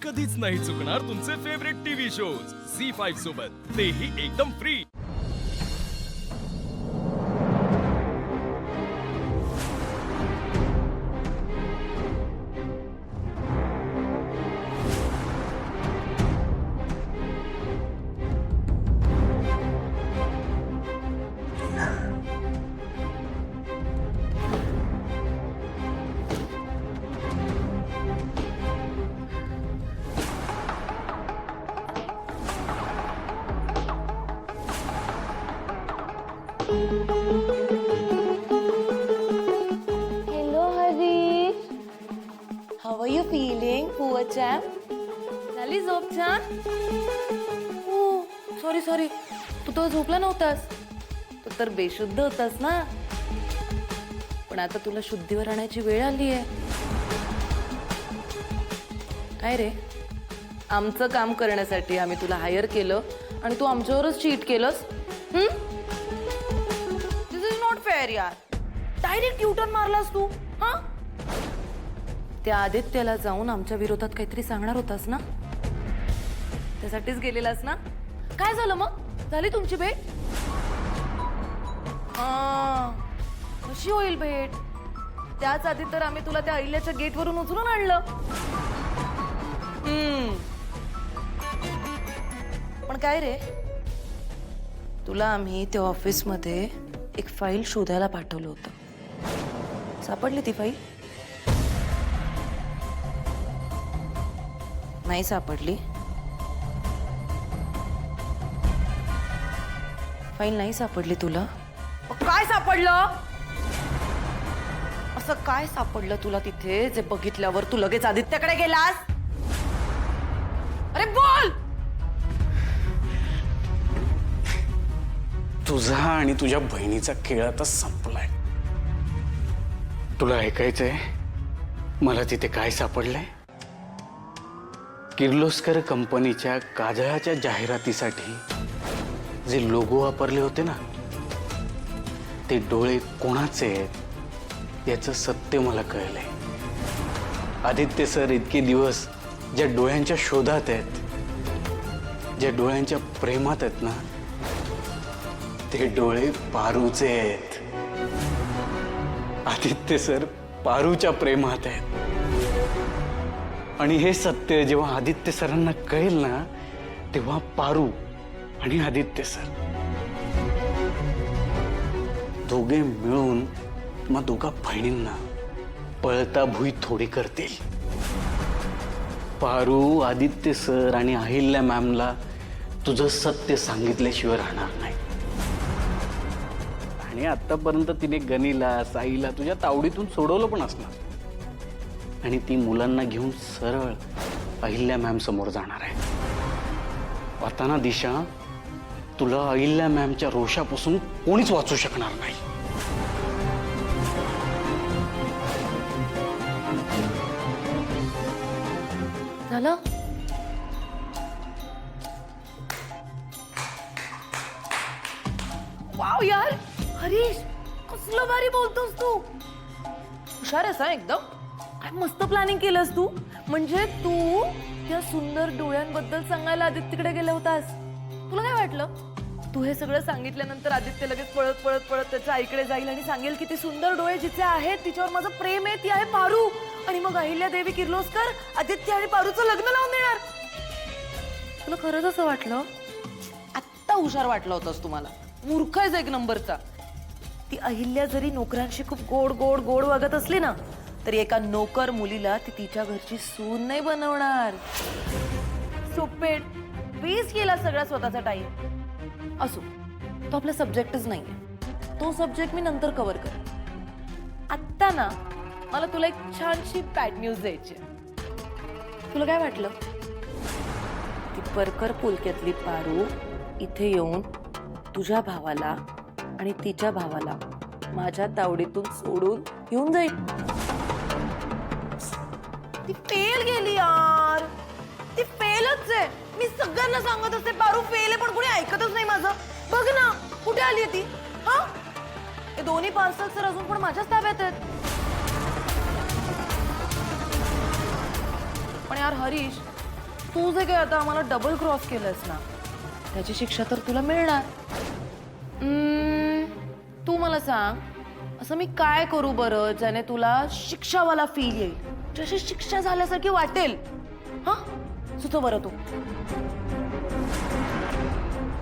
कधीच नाही चुकणार तुमचे फेवरेट टीव्ही शोज झी5 सोबत, तेही एकदम free. Hello, Harish. How are you feeling, poor chap? झाली झोप छान? सॉरी सॉरी, तू तो झोपला नव्हतास, तू तर बेशुद्ध होतास ना. पण आता तुला शुद्धीवर आणायची वेळ आली आहे. काय रे, आमचं काम करण्यासाठी आम्ही तुला हायर केलं आणि तू आमच्यावरच चीट केलंस. दिस इज नॉट फेअर यार. डायरेक्ट युटर्न मारलास तू. हा, त्या आदित्यला जाऊन आमच्या विरोधात काहीतरी सांगणार होतास ना, त्यासाठीच गेलेलास ना. काय झालं मग? झाली तुमची भेट? कशी होईल भेट? त्याच आधी तर आम्ही तुला त्या अहिल्याच्या गेटवरून उचलून आणलं. पण काय रे, तुला आम्ही त्या ऑफिसमध्ये एक फाईल शोधायला पाठवलं होतं. सापडली ती फाईल? नाही सापडली. फाईल नाही सापडली तुला? काय सापडलं? असं काय सापडलं तुला तिथे जे बघितल्यावर तू लगेच आदित्यकडे गेलास? अरे बोल. तुझा आणि तुझ्या बहिणीचा खेळ आता संपलाय. तुला ऐकायचंय मला तिथे काय सापडलंय? किर्लोस्कर कंपनीच्या काजळाच्या जाहिरातीसाठी जे लोगो वापरले होते ना, ते डोळे कोणाचे आहेत याचं सत्य मला कळलंय. आदित्य सर इतके दिवस ज्या डोळ्यांच्या शोधात आहेत, ज्या डोळ्यांच्या प्रेमात आहेत ना, ते डोळे पारूचे आहेत. आदित्य सर पारूच्या प्रेमात आहेत. आणि हे सत्य जेव्हा आदित्य सरांना कळेल ना, तेव्हा पारू आणि आदित्य सर दोघे मिळून मग दोघा बहिणींना पळता भुई थोडी करतील. पारू, आदित्य सर आणि अहिल्या मॅमला तुझं सत्य सांगितल्याशिवाय राहणार नाही. आणि आतापर्यंत तिने गनीला, साईला तुझ्या तावडीतून सोडवलं पण असणार. आणि ती मुलांना घेऊन सरळ अहिल्या मॅम समोर जाणार आहे. आता ना दिशा, तुला अहिल्या मॅमच्या रोषापासून कोणीच वाचू शकणार नाही. झालं? वाव यार, हरीश कसलं भारी बोलतोस तू. हुशार आहेस हा एकदम. काय मस्त प्लॅनिंग केलंस तू. म्हणजे तू त्या सुंदर डोळ्यांबद्दल सांगायला आदित्यकडे गेला होतास. तुला काय वाटलं, तू हे सगळं सांगितल्यानंतर आदित्य लगेच पळत पळत पळत त्याच्या आईकडे जाईल आणि सांगेल की ते सुंदर डोळे जिचे आहेत तिच्यावर माझं प्रेम आहे, ती आहे पारू, आणि मग अहिल्या देवी किर्लोस्कर आदित्य आणि पारूचं लग्न लावून देणार. तुला खरंच असं वाटलं? आत्ता हुशार वाटलं होतंस तुम्हाला. मूर्ख आहेस एक नंबरचा. ती अहिल्या जरी नोकरांशी खूप गोड गोड गोड वागत असली ना, तरी एका नोकर मुलीला ती तिच्या घरची सून नाही बनवणार. सुपेट वेस्ट केला सगळा स्वतःचा टाइम. असो, तो आपला सब्जेक्टच नाहीये. तो सब्जेक्ट मी नंतर कव्हर कर. आत्ता ना मला तुला एक छानशी बॅड न्यूज द्यायची. तुला काय वाटलं, ती परकर पुलक्यातली पारू इथे येऊन तुझ्या भावाला आणि तिच्या भावाला माझ्या तावडीतून सोडून घेऊन जाईल? ती फेल गेली यार. ती फेलच आहे. मी सगळ्यांना सांगत असते पारू फेल आहे, पण कोणी ऐकतच नाही माझं. बघ ना कुठे आली ती. हा, हे दोन्ही पार्सल्स तर अजून पण माझ्याच ताब्यात आहेत. पण यार हरीश, तू जे काय आता आम्हाला डबल क्रॉस केलंस ना त्याची शिक्षा तर तुला मिळणार. तू मला सांग असं मी काय करू बरं ज्याने तुला शिक्षावाला फील येईल, जशी शिक्षा झाल्यासारखी वाटेल. हा सुचव बरं तू.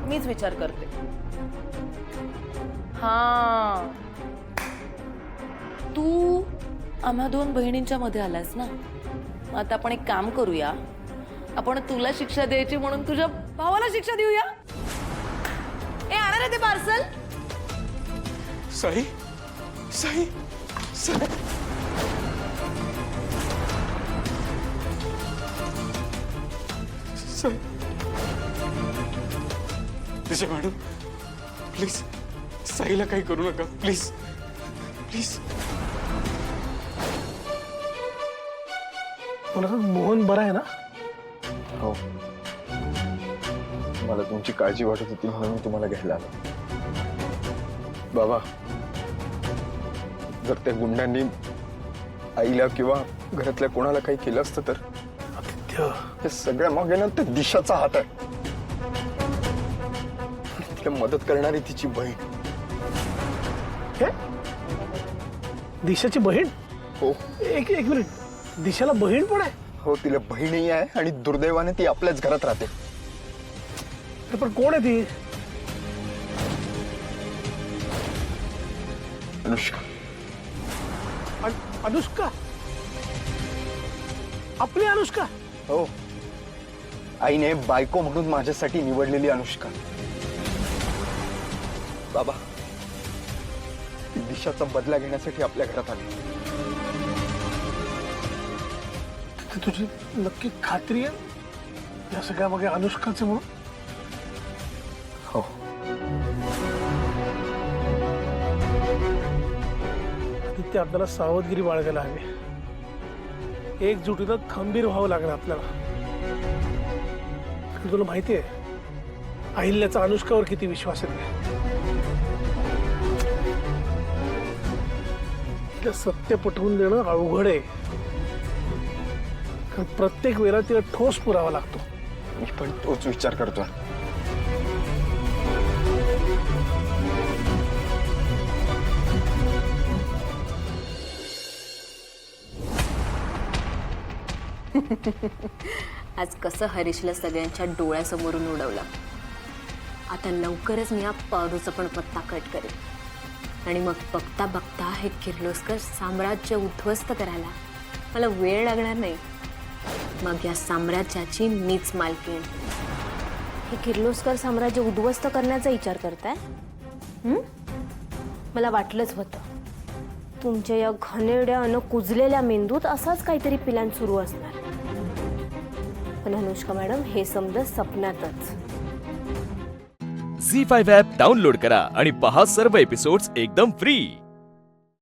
मीच विचार करते. हा तू आम्हा दोन बहिणींच्या मध्ये आलास ना, मग आता आपण एक काम करूया. आपण तुला शिक्षा द्यायची म्हणून तुझ्या भावाला शिक्षा देऊया. ए आणा रे ते parcel. Sai Sai Sai Sai Disha madam please साईला काही करू नका प्लीज प्लीज. मला मोहन बरा आहे ना? हो, मला तुमची काळजी वाटत होती म्हणून मी तुम्हाला घ्यायला आलो. बाबा, जर त्या गुंडांनी आईला किंवा घरातल्या कोणाला काही केलं असतं तर आदित्य, हे सगळ्या मागे ना त्या दिशाचा हात आहे. तिला मदत करणारी तिची बहीण. हे दिशाची बहीण? हो एक एक मिनिट, दिशाला बहीण पण आहे? हो, तिला बहीणही आहे आणि दुर्दैवाने ती आपल्याच घरात राहते. अरे पण कोण आहे ती? अनुष्का. अनुष्का? आपली अनुष्का? हो, आईने बायको म्हणून माझ्यासाठी निवडलेली अनुष्का. बाबा, ती दिशाचा बदला घेण्यासाठी आपल्या घरात आली. तर तुझी नक्की खात्री आहे या सगळ्या मागे अनुष्काचे म्हणून? हो, तिथे आपल्याला सावधगिरी बाळगायला हवी. एकजुटीनं खंबीर व्हावं लागणार आपल्याला. कारण तुला माहिती आहे अहिल्याचा अनुष्कावर किती विश्वास आहे. तिला सत्य पटवून देणं अवघड आहे, कारण प्रत्येक वेळेला तिला ठोस पुरावा लागतो. मी पण तोच विचार करतोय. आज कसं हरीशला सगळ्यांच्या डोळ्यासमोरून उडवलं. आता लवकरच मी या पारूचा पण पत्ता कट करेन आणि मग बघता बघता हे किर्लोस्कर साम्राज्य उद्ध्वस्त करायला मला वेळ लागणार नाही. मग या साम्राज्याची मीच मालकीण. हे किर्लोस्कर साम्राज्य उद्ध्वस्त करण्याचा विचार करताय? मला वाटलंच होतं तुमच्या या घाणेरड्या अन कुजलेल्या मेंदूत असाच काहीतरी प्लॅन सुरू असणार. पण अनुष्का मॅडम, हे समजा सपनातच. झी 5 ॲप डाउनलोड करा आणि पहा सर्व एपिसोड्स एकदम फ्री.